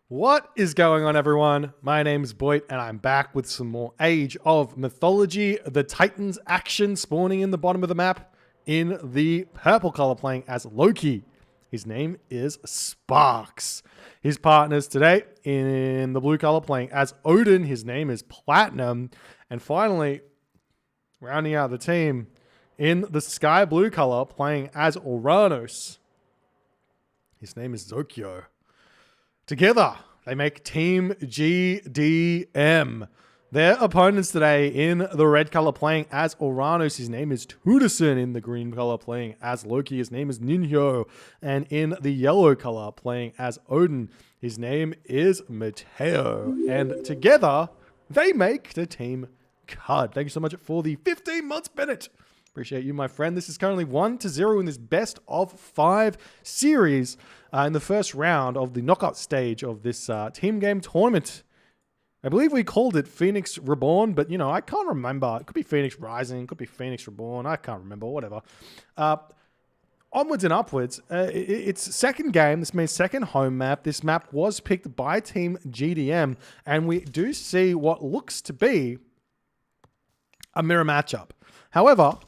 What is going on, everyone? My name's Boit, and I'm back with some more Age of Mythology. The Titans action spawning in the bottom of the map in the purple color, playing as Loki. His name is Sparks. His partners today in the blue color, playing as Odin. His name is Platinum. And finally, rounding out the team in the sky blue color, playing as Uranus. His name is Zokyo. Together, they make Team GDM. Their opponents today in the red color, playing as Uranus. His name is Tudison. In the green color, playing as Loki. His name is Ninjo. And in the yellow color, playing as Odin. His name is Mateo. And together, they make the Team CUD. Thank you so much for the 15 months, Bennett. Appreciate you, my friend. This is currently 1-0 in this best of 5 series in the first round of the knockout stage of this team game tournament. I believe we called it Phoenix Reborn, but, you know, I can't remember. It could be Phoenix Rising, could be Phoenix Reborn. I can't remember, whatever. Onwards and upwards. It's second game. This means second home map. This map was picked by Team GDM, and we do see what looks to be a mirror matchup. However,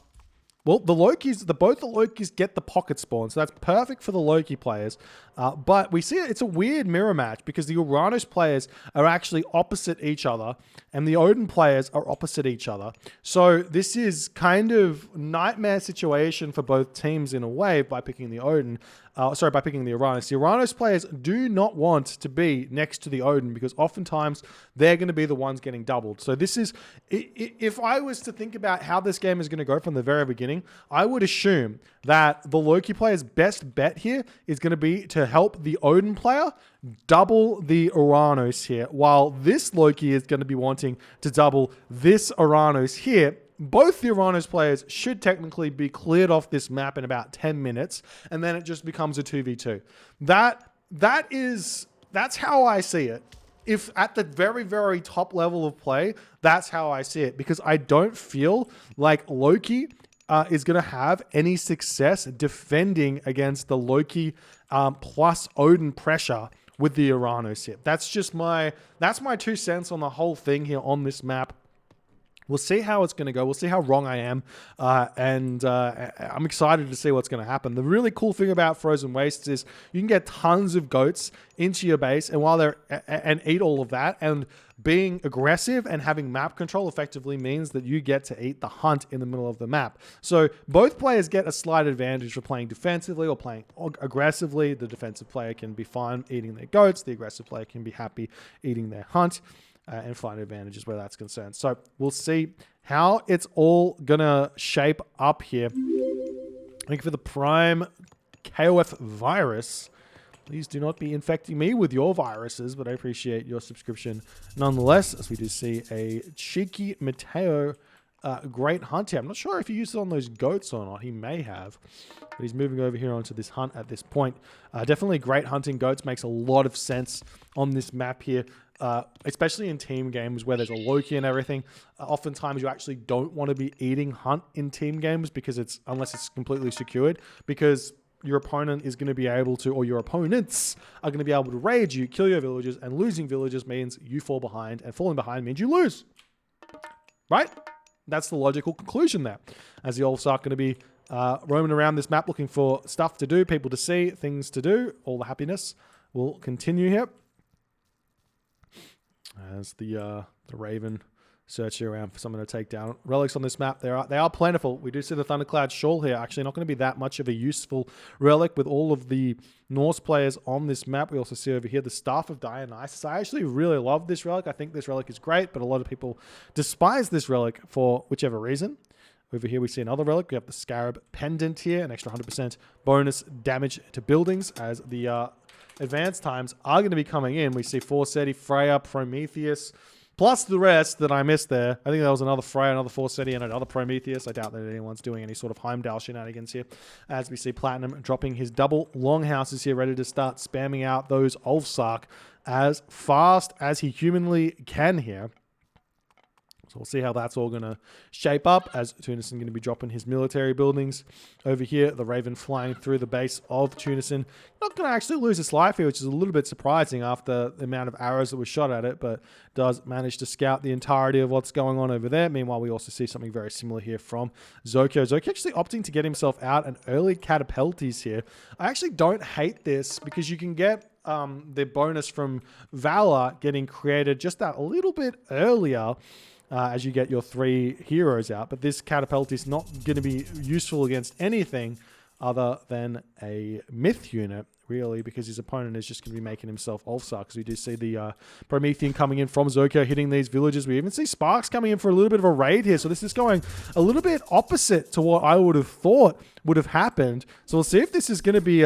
well, both the Lokis get the pocket spawn, so that's perfect for the Loki players. But we see it's a weird mirror match because the Uranus players are actually opposite each other, and the Odin players are opposite each other. So this is kind of nightmare situation for both teams in a way by picking the Odin. By picking the Uranus. The Uranus players do not want to be next to the Odin because oftentimes they're going to be the ones getting doubled. So this is, if I was to think about how this game is going to go from the very beginning, I would assume that the Loki player's best bet here is going to be to help the Odin player double the Uranus here, while this Loki is going to be wanting to double this Uranus here. Both the Uranus players should technically be cleared off this map in about 10 minutes, and then it just becomes a 2v2. That's how I see it. If at the very, very top level of play, that's how I see it, because I don't feel like Loki is going to have any success defending against the Loki plus Odin pressure with the Uranus here. That's my 2 cents on the whole thing here on this map. We'll see how it's going to go. We'll see how wrong I am. And I'm excited to see what's going to happen. The really cool thing about Frozen Wastes is you can get tons of goats into your base and eat all of that. And being aggressive and having map control effectively means that you get to eat the hunt in the middle of the map. So both players get a slight advantage for playing defensively or playing aggressively. The defensive player can be fine eating their goats. The aggressive player can be happy eating their hunt. And find advantages where that's concerned. So we'll see how it's all going to shape up here. Thank you for the Prime KOF virus. Please do not be infecting me with your viruses, but I appreciate your subscription nonetheless, as we do see a cheeky Mateo great hunt here. I'm not sure if he used it on those goats or not. He may have, but he's moving over here onto this hunt at this point. Definitely great hunting goats. Makes a lot of sense on this map here. Especially in team games where there's a Loki and everything. Oftentimes you actually don't want to be eating hunt in team games because unless it's completely secured, because your opponent is going to be able to, or your opponents are going to be able to raid you, kill your villagers, and losing villagers means you fall behind, and falling behind means you lose. Right? That's the logical conclusion there. As the Olfs are going to be roaming around this map looking for stuff to do, people to see, things to do, all the happiness will continue here. As the Raven searching around for someone to take down. Relics on this map, they are plentiful. We do see the Thunderclad Shawl here. Actually not going to be that much of a useful relic with all of the Norse players on this map. We also see over here the Staff of Dionysus. I actually really love this relic. I think this relic is great, but a lot of people despise this relic for whichever reason. Over here we see another relic. We have the Scarab Pendant here, an extra 100% bonus damage to buildings as the advanced times are going to be coming in. We see Forseti, Freya, Prometheus, plus the rest that I missed there. I think there was another Freya, another Forseti, and another Prometheus. I doubt that anyone's doing any sort of Heimdall shenanigans here. As we see Platinum dropping his double longhouses here, ready to start spamming out those Ulfsark as fast as he humanly can here. So we'll see how that's all going to shape up as Tunison going to be dropping his military buildings over here. The Raven flying through the base of Tunison. Not going to actually lose its life here, which is a little bit surprising after the amount of arrows that were shot at it, but does manage to scout the entirety of what's going on over there. Meanwhile, we also see something very similar here from Zokyo. Zokyo actually opting to get himself out an early catapultes here. I actually don't hate this because you can get the bonus from Valor getting created just that a little bit earlier as you get your 3 heroes out. But this catapult is not going to be useful against anything other than a myth unit, really, because his opponent is just going to be making himself Ulfsar, because we do see the Promethean coming in from Zokyo, hitting these villages. We even see Sparks coming in for a little bit of a raid here, so this is going a little bit opposite to what I would have thought would have happened. So we'll see if this is going to be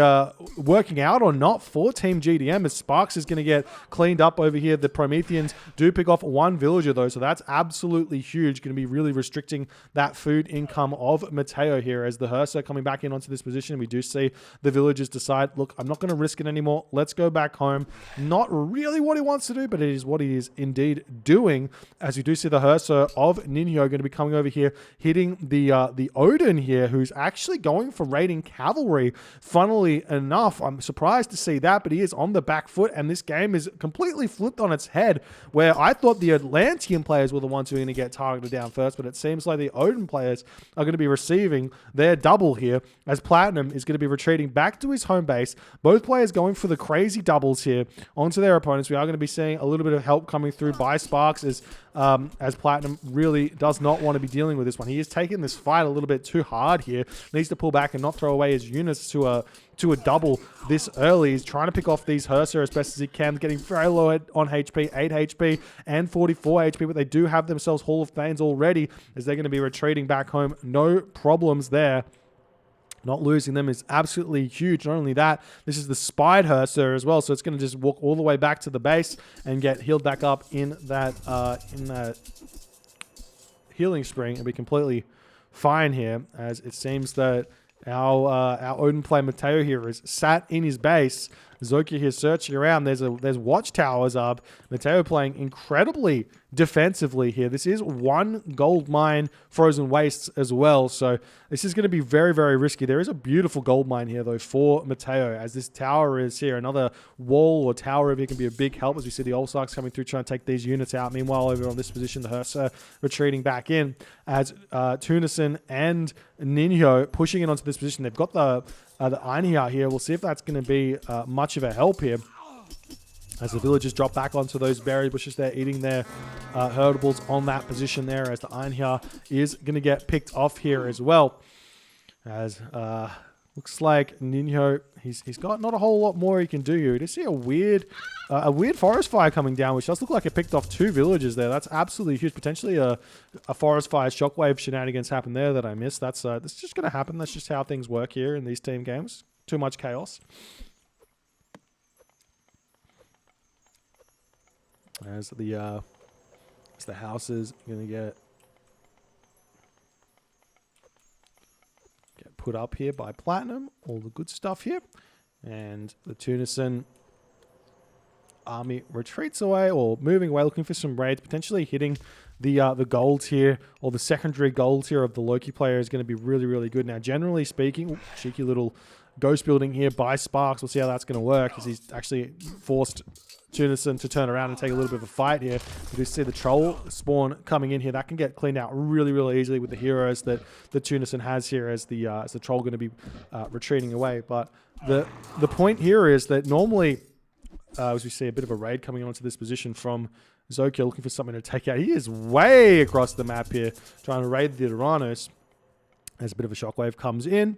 working out or not for Team GDM, as Sparks is going to get cleaned up over here. The Prometheans do pick off 1 villager, though, so that's absolutely huge. Going to be really restricting that food income of Mateo here, as the Hersa coming back in onto this position. We do see the villagers decide, look, I'm not going to risk it anymore. Let's go back home. Not really what he wants to do, but it is what he is indeed doing, as we do see the Hersa of Ninho going to be coming over here, hitting the Odin here, who's actually going for raiding cavalry. Funnily enough, I'm surprised to see that, but he is on the back foot, and this game is completely flipped on its head, where I thought the Atlantean players were the ones who are going to get targeted down first, but it seems like the Odin players are going to be receiving their double here, as Platinum is going to be retreating back to his home base. Both players going for the crazy doubles here onto their opponents. We are going to be seeing a little bit of help coming through by Sparks, as Platinum really does not want to be dealing with this one. He is taking this fight a little bit too hard here. Needs to pull back and not throw away his units to a double this early. He's trying to pick off these Hersa as best as he can, getting very low on HP, 8 HP and 44 HP, but they do have themselves Hall of Thanes already, as they're going to be retreating back home. No problems there. Not losing them is absolutely huge. Not only that, this is the Spied Hersa as well, so it's going to just walk all the way back to the base and get healed back up in that healing spring and be completely fine here, as it seems that our Odin player Mateo here is sat in his base. Zokyo here searching around. There's watchtowers up. Mateo playing incredibly defensively here. This is 1 gold mine frozen wastes as well, so this is going to be very, very risky. There is a beautiful gold mine here, though, for Mateo, as this tower is here. Another wall or tower over here can be a big help, as we see the Olsarks coming through trying to take these units out. Meanwhile, over on this position, the Hersa retreating back in, as Tunison and Ninho pushing in onto this position. They've got the Einhia here. We'll see if that's going to be much of a help here, as the villagers drop back onto those berry bushes there, eating their herdables on that position there, as the Einhia is going to get picked off here as well. As looks like Ninho, he's got not a whole lot more he can do here. You just see a weird forest fire coming down, which does look like it picked off 2 villagers there. That's absolutely huge. Potentially a forest fire shockwave shenanigans happened there that I missed. That's just going to happen. That's just how things work here in these team games. Too much chaos. As the house is going to get put up here by Platinum. All the good stuff here. And the Tunison army retreats away, or moving away, looking for some raids, potentially hitting the golds here, or the secondary golds here of the Loki player is going to be really, really good. Now, generally speaking, cheeky little ghost building here by Sparks. We'll see how that's going to work, as he's actually forced Tunison to turn around and take a little bit of a fight here. We do see the troll spawn coming in here. That can get cleaned out really, really easily with the heroes that the Tunison has here, as the troll going to be retreating away. But the point here is that normally, as we see a bit of a raid coming onto this position from Zokyo, looking for something to take out. He is way across the map here, trying to raid the Tyrannos, as a bit of a shockwave comes in,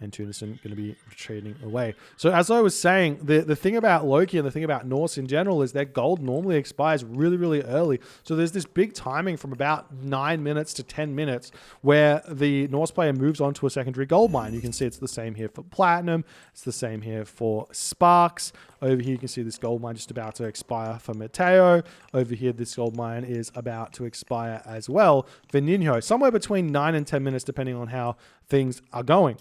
and Tunison going to be retreating away. So as I was saying, the thing about Loki and the thing about Norse in general is that gold normally expires really, really early. So there's this big timing from about 9 minutes to 10 minutes where the Norse player moves on to a secondary gold mine. You can see it's the same here for Platinum. It's the same here for Sparks. Over here, you can see this gold mine just about to expire for Mateo. Over here, this gold mine is about to expire as well for Ninho. Somewhere between 9 and 10 minutes, depending on how things are going.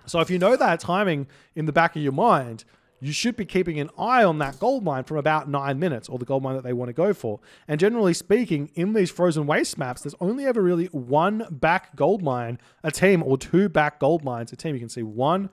So if you know that timing in the back of your mind, you should be keeping an eye on that gold mine from about 9 minutes, or the gold mine that they want to go for. And generally speaking, in these frozen waste maps, there's only ever really one back gold mine a team, or two back gold mines a team. You can see 1,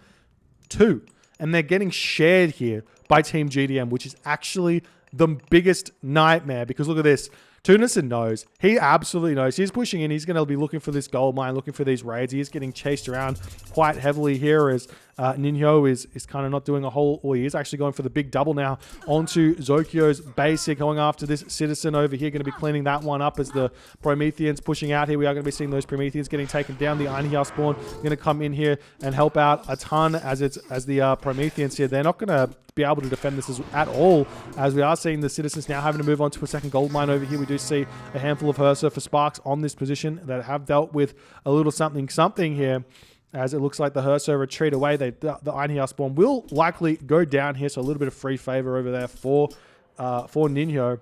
2, and they're getting shared here by Team GDM, which is actually the biggest nightmare, because look at this. Tunison knows. He absolutely knows. He's pushing in. He's going to be looking for this gold mine, looking for these raids. He is getting chased around quite heavily here as Ninho is kind of not doing a whole... Well, he is actually going for the big double now onto Zokyo's basic, going after this citizen over here. Going to be cleaning that one up as the Prometheans pushing out here. We are going to be seeing those Prometheans getting taken down. The Einhjar spawn going to come in here and help out a ton as the Prometheans here. They're not going to be able to defend this at all, as we are seeing the citizens now having to move on to a second gold mine over here. We do see a handful of Hersa for Sparks on this position that have dealt with a little something here, as it looks like the Hersa retreat away. The Einhjar spawn will likely go down here, so a little bit of free favor over there for Ninho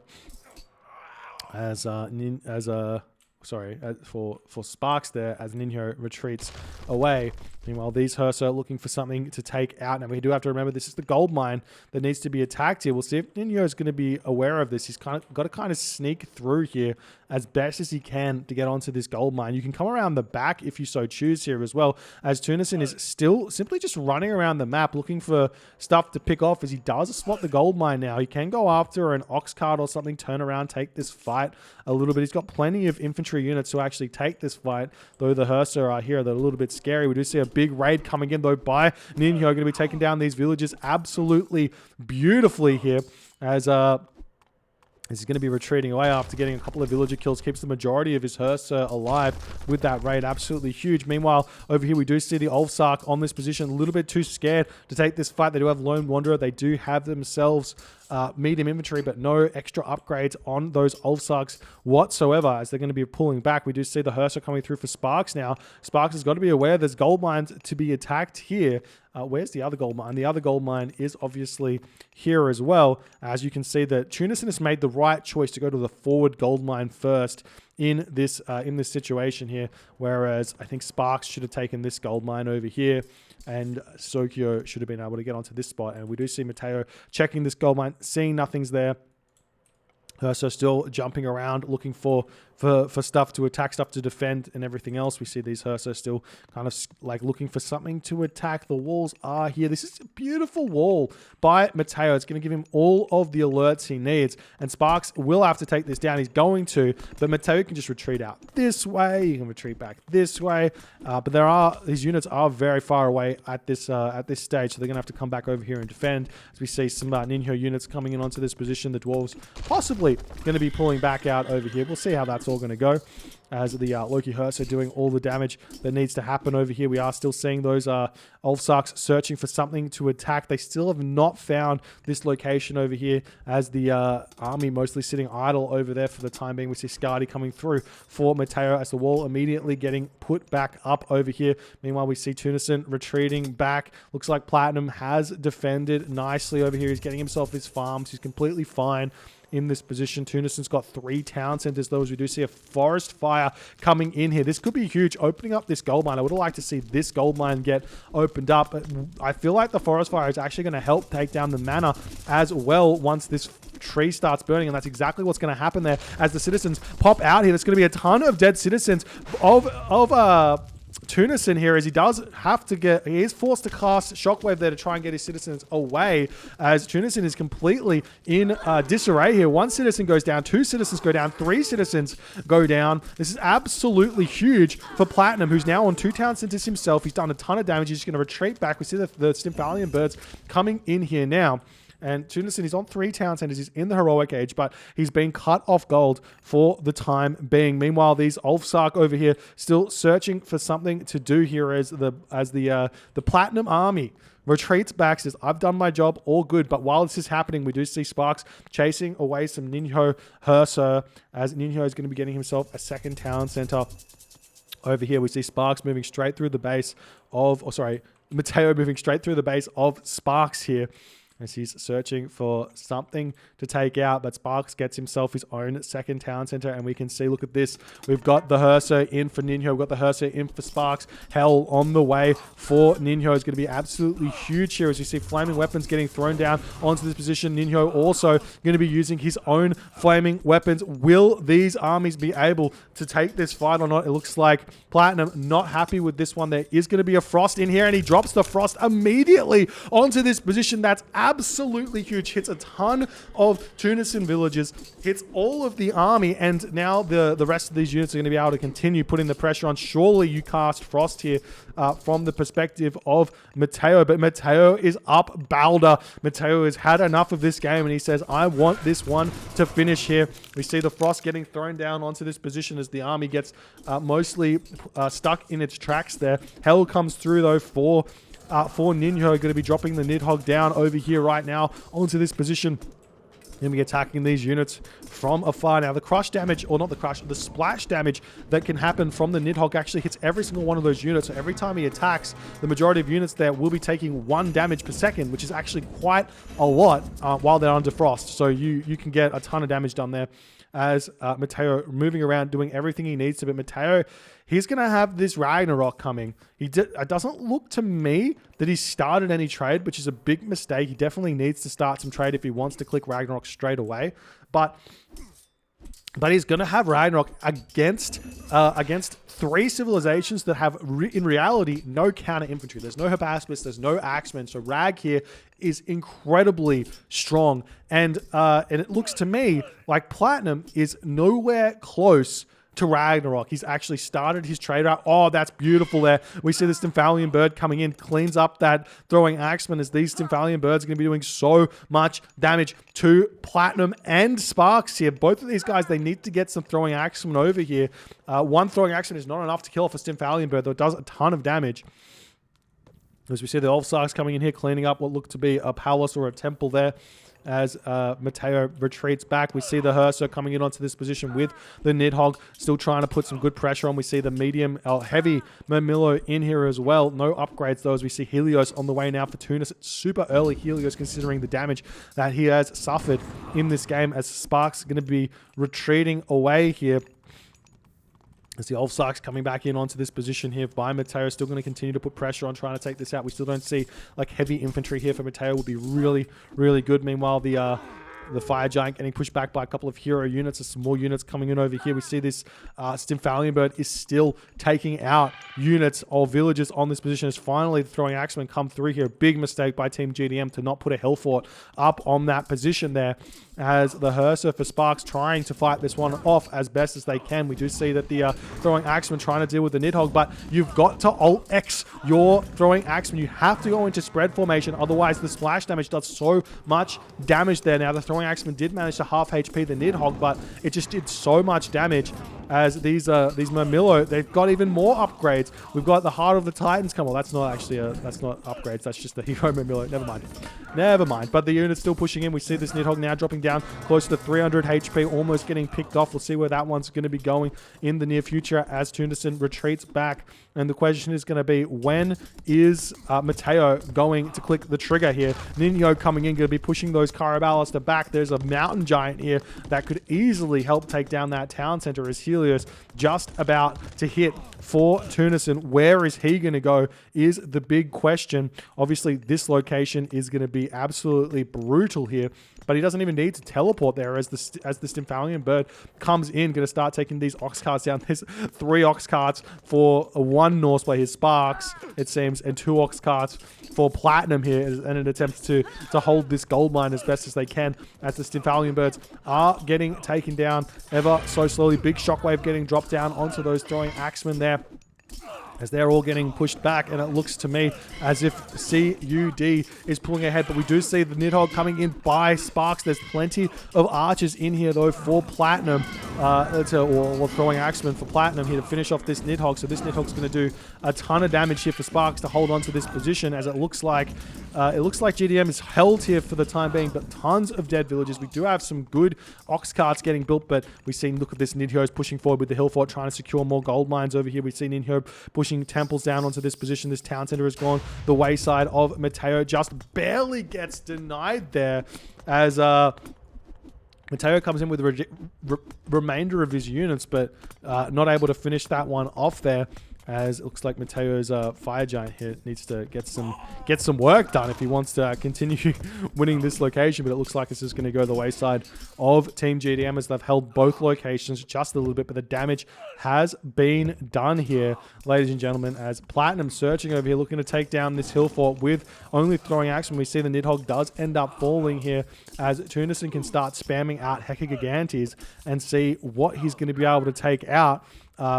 for Sparks there, as Ninho retreats away. Meanwhile, these Hersa are looking for something to take out. Now, we do have to remember this is the gold mine that needs to be attacked here. We'll see if Ninho is going to be aware of this. He's got to kind of sneak through here as best as he can to get onto this gold mine. You can come around the back if you so choose here as well, as Tunison is still simply just running around the map looking for stuff to pick off, as he does spot the gold mine now. He can go after an ox cart or something, turn around, take this fight a little bit. He's got plenty of infantry units to actually take this fight, though the Hersa are here. They're a little bit scary. We do see a big raid coming in, though, by Ninho. Going to be taking down these villages absolutely beautifully here, as he's going to be retreating away after getting a couple of villager kills. Keeps the majority of his Hersa alive with that raid. Absolutely huge. Meanwhile, over here we do see the Ulfsark on this position, a little bit too scared to take this fight. They do have Lone Wanderer. They do have themselves medium infantry, but no extra upgrades on those Ulfsarks whatsoever, as they're going to be pulling back. We do see the Hersa coming through for Sparks now. Sparks has got to be aware there's gold mines to be attacked here. Where's the other gold mine? The other gold mine is obviously here as well. As you can see, that Tunison has made the right choice to go to the forward gold mine first in this situation here, whereas I think Sparks should have taken this gold mine over here, and Sokyo should have been able to get onto this spot. And we do see Mateo checking this gold mine, seeing nothing's there. So still jumping around, looking for stuff to attack, stuff to defend, and everything else. We see these Hersa still kind of like looking for something to attack. The walls are here. This is a beautiful wall by Mateo. It's going to give him all of the alerts he needs. And Sparks will have to take this down. He's going to, but Mateo can just retreat out this way. You can retreat back this way. But these units are very far away at this stage, so they're going to have to come back over here and defend. As we see some Ninho units coming in onto this position, the dwarves possibly going to be pulling back out over here. We'll see how that's all going to go, as the Loki Hersa doing all the damage that needs to happen over here. We are still seeing those Ulfsarks searching for something to attack. They still have not found this location over here, as the army mostly sitting idle over there for the time being. We see Skadi coming through for Mateo, as the wall immediately getting put back up over here. Meanwhile, we see Tunison retreating back. Looks like Platinum has defended nicely over here. He's getting himself his farms. He's completely fine in this position. Tunison's got 3 town centers, though, as we do see a forest fire coming in here. This could be huge, opening up this gold mine. I would have liked to see this gold mine get opened up, but I feel like the forest fire is actually going to help take down the manor as well once this tree starts burning, and that's exactly what's going to happen there as the citizens pop out here. There's going to be a ton of dead citizens of Tunison here, as he is forced to cast Shockwave there to try and get his citizens away, as Tunison is completely in disarray here. 1 citizen goes down, 2 citizens go down, 3 citizens go down. This is absolutely huge for Platinum, who's now on 2 town centers himself. He's done a ton of damage. He's just going to retreat back. We see the Stymphalian birds coming in here now. And Tunison is on 3 town centers. He's in the heroic age, but he's been cut off gold for the time being. Meanwhile, these Ulfsark over here still searching for something to do here, as the Platinum army retreats back, says, I've done my job, all good. But while this is happening, we do see Sparks chasing away some Ninho Hersa, as Ninho is going to be getting himself a second town center. Over here, we see Sparks moving straight through the base of, Mateo moving straight through the base of Sparks here. as he's searching for something to take out, but Sparks gets himself his own second town center, and we can see, look at this, we've got the Herso in for Ninho, we've got the Herso in for Sparks. Hell on the way for Ninho is going to be absolutely huge here, as you see flaming weapons getting thrown down onto this position. Ninho also going to be using his own flaming weapons. Will these armies be able to take this fight or not? It looks like Platinum not happy with this one. There is going to be a Frost in here, and he drops the Frost immediately onto this position. That's absolutely huge. Hits a ton of Tunisian villages, hits all of the army, and now the rest of these units are going to be able to continue putting the pressure on. Surely you cast Frost here from the perspective of Mateo, but Mateo is up Balder. Mateo has had enough of this game, and he says, I want this one to finish here. We see the Frost getting thrown down onto this position as the army gets mostly stuck in its tracks there. Hell comes through though for Ninho, going to be dropping the Nidhogg down over here right now onto this position. Going to be attacking these units from afar. Now the crush damage, or not the crush, the splash damage that can happen from the Nidhogg actually hits every single one of those units. So every time he attacks, the majority of units there will be taking 1 damage per second, which is actually quite a lot while they're under frost. So you can get a ton of damage done there as Mateo moving around doing everything he needs to. But Mateo, he's going to have this Ragnarok coming. It doesn't look to me that he started any trade, which is a big mistake. He definitely needs to start some trade if he wants to click Ragnarok straight away. But he's going to have Ragnarok against 3 civilizations that have, in reality, no counter infantry. There's no Hypaspis, there's no Axemen. So Rag here is incredibly strong. And it looks to me like Platinum is nowhere close to Ragnarok. He's actually started his trade route. Oh, that's beautiful there. We see the Stymphalian bird coming in, cleans up that throwing axeman, as these Stymphalian birds are going to be doing so much damage to Platinum and Sparks here. Both of these guys, they need to get some throwing axeman over here. One throwing axeman is not enough to kill off a Stymphalian bird, though it does a ton of damage. As we see the Ulfsarks coming in here, cleaning up what looked to be a palace or a temple there. As Mateo retreats back, we see the Herso coming in onto this position with the Nidhogg, still trying to put some good pressure on. We see the medium, heavy Mermillo in here as well. No upgrades though, as we see Helios on the way now for Tunis. It's super early Helios considering the damage that he has suffered in this game, as Sparks is going to be retreating away here. As the Ulfsarks coming back in onto this position here by Mateo, still going to continue to put pressure on trying to take this out. We still don't see like heavy infantry here for Mateo. Would be really, really good. Meanwhile, the Fire Giant getting pushed back by a couple of hero units. There's some more units coming in over here. We see this Stymphalian bird is still taking out units of villagers on this position. As finally the throwing axemen come through here. Big mistake by Team GDM to not put a Hellfort up on that position there, as the Herso for Sparks trying to fight this one off as best as they can. We do see that the throwing axemen trying to deal with the Nidhogg, but you've got to Alt-X your throwing axemen. You have to go into spread formation, otherwise the splash damage does so much damage there. Now the throwing axemen did manage to half HP the Nidhogg, but it just did so much damage, as these Mermillo, they've got even more upgrades. We've got the Heart of the Titans come on. That's not actually that's not upgrades. That's just the hero Mermillo. Never mind. But the unit's still pushing in. We see this Nidhogg now dropping down close to 300 HP, almost getting picked off. We'll see where that one's going to be going in the near future as Tunison retreats back. And the question is going to be, when is Mateo going to click the trigger here? Ninho coming in, going to be pushing those Caraballister back. There's a mountain giant here that could easily help take down that town center, as Helios just about to hit for Tunison. Where is he going to go is the big question. Obviously, this location is going to be absolutely brutal here, but he doesn't even need to teleport there, as the Stymphalian bird comes in, going to start taking these ox carts down. There's 3 ox carts for 1 Norse player, his Sparks, it seems, and 2 ox carts for Platinum here in an attempt to hold this gold mine as best as they can, as the Stymphalian birds are getting taken down ever so slowly. Big shockwave getting dropped down onto those throwing axemen there, as they're all getting pushed back, and it looks to me as if CUD is pulling ahead. But we do see the Nidhogg coming in by Sparks. There's plenty of archers in here, though, for Platinum, or throwing axemen for Platinum here to finish off this Nidhogg. So this Nidhogg's going to do a ton of damage here for Sparks to hold on to this position, as it looks like GDM is held here for the time being, but tons of dead villagers. We do have some good ox carts getting built, but we've seen, look at this, Ninho's pushing forward with the Hillfort, trying to secure more gold mines over here. We've seen Ninho pushing pushing temples down onto this position. This town center has gone the wayside of Mateo. Just barely gets denied there as Mateo comes in with the remainder of his units, but not able to finish that one off there, as it looks like Mateo's fire giant here needs to get some work done if he wants to continue winning this location. But it looks like this is going to go the wayside of Team GDM, as they've held both locations just a little bit, but the damage has been done here, ladies and gentlemen, as Platinum searching over here, looking to take down this hill fort with only throwing action. We see the Nidhogg does end up falling here, as Tunison can start spamming out Heka Gigantes and see what he's going to be able to take out.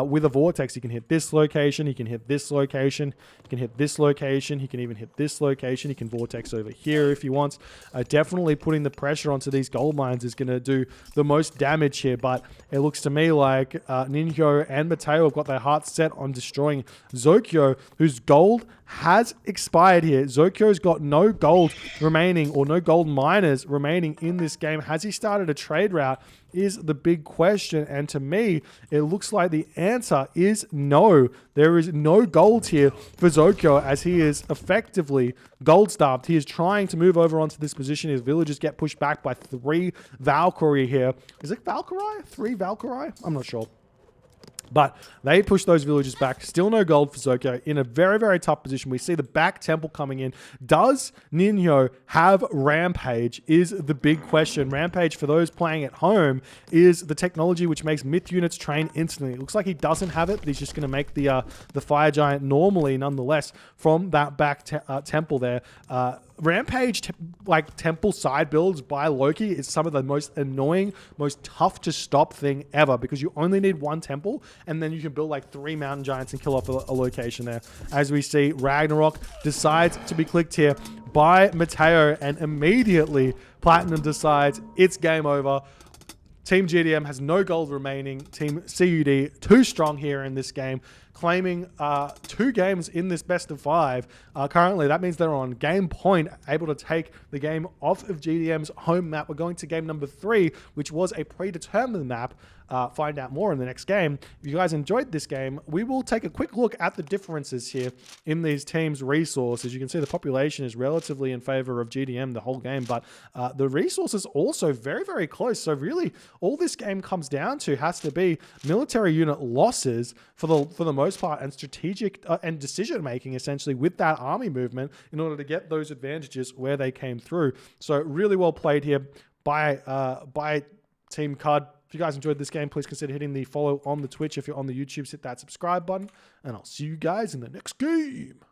With a vortex, he can hit this location, he can hit this location, he can hit this location, he can even hit this location, he can vortex over here if he wants. Definitely putting the pressure onto these gold mines is going to do the most damage here, but it looks to me like Ninjo and Mateo have got their hearts set on destroying Zokyo, whose gold has expired here. Zokyo's got no gold remaining, or no gold miners remaining in this game. Has he started a trade route is the big question, and to me it looks like the answer is no. There is no gold here for Zokyo, as he is effectively gold starved. He is trying to move over onto this position. His villagers get pushed back by 3 Valkyrie here. Is it Valkyrie? 3 Valkyrie? I'm not sure. But they push those villagers back. Still no gold for Zokyo, in a very, very tough position. We see the back temple coming in. Does Ninjo have Rampage is the big question. Rampage, for those playing at home, is the technology which makes myth units train instantly. It looks like he doesn't have it, but he's just going to make the fire giant normally, nonetheless, from that back temple there. Rampage, temple side builds by Loki is some of the most annoying, most tough to stop thing ever, because you only need 1 temple and then you can build like 3 mountain giants and kill off a location there. As we see, Ragnarok decides to be clicked here by Mateo, and immediately Platinum decides it's game over. Team GDM has no gold remaining. Team CUD too strong here in this game, claiming 2 games in this best of 5. Currently, that means they're on game point, able to take the game off of GDM's home map. We're going to game number 3, which was a predetermined map. Find out more in the next game. If you guys enjoyed this game, we will take a quick look at the differences here in these teams' resources. You can see the population is relatively in favor of GDM the whole game, but the resources also very, very close. So really, all this game comes down to has to be military unit losses for the most part, and strategic and decision making essentially with that army movement in order to get those advantages where they came through. So really well played here by Team CUD. If you guys enjoyed this game, please consider hitting the follow on the Twitch. If you're on the YouTube, hit that subscribe button, and I'll see you guys in the next game.